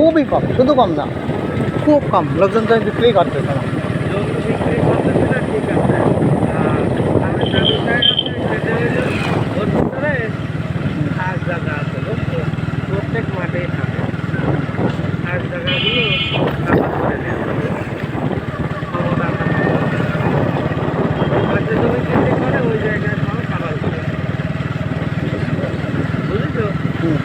খুবই কম, শুধু কম না, খুব কম। লোকজন তো বিক্রি করতেছে না। জমি বিক্রি করতেছে না, ঠিক আছে। আর আমি জায়গায় আছে সেটা হলো ওর ভিতরে খাস জায়গা আছে, বুঝছো? প্রত্যেক মাঠেই থাকে খাস জায়গাগুলো কাবার করে নেওয়া ক্ষমতা থাকে। যে জমি বিক্রি করে ওই জায়গায় সব কাবার করে, বুঝেছো? হুম,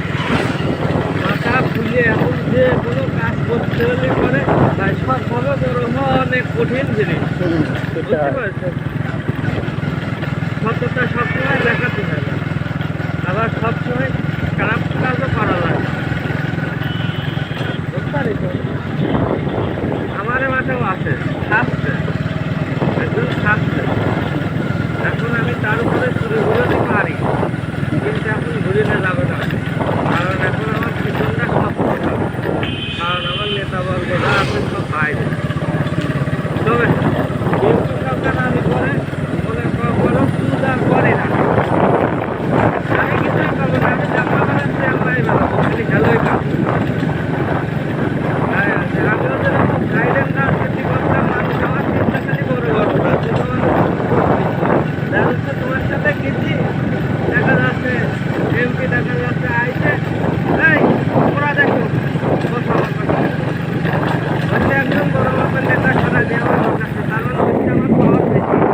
মাথা ফুলিয়ে এখন যে কোনো কাজ করতে হলে পরে তাই সব বড় বড় অনেক কঠিন জিনিস, হুম, বুঝতে সেটাই। পারছো? সততা সবসময় দেখাতে হয় না, আবার সবসময় খারাপ কাজও করা লাগে, বুঝতে পারিস? আমার মাঠেও আছে, থাকছে একজন থাকছে। এখন আমি তার উপরে চুরি ঘুরোতে পারি, কিন্তু এখন ঘুরিতে যাবে না, কারণ এখন আমার পিছনটা শক্ত হবে। কারণ আমার নেতাবর্গরা আছে সব বাইরে। তবে বিএনপি সরকার আমি করে মনে করো পূজা করে না, আমি কিছুই পাবো না, আমি যা পাবার আছে আমরাই বেড়াবো, খালি খেলোই পাবো। আমিও যেরকম সাইলেন্ট না ক্ষতি করতাম, মানুষ আমার চিন্তা খালি বড় বড় আছে। তোমার সাথে গেছি, দেখা যাচ্ছে এমপি দেখা যাচ্ছে আইছে, এই ওরা দেখো বসো আমার পাশে। হচ্ছে একজন বড় মাপের নেতা সারা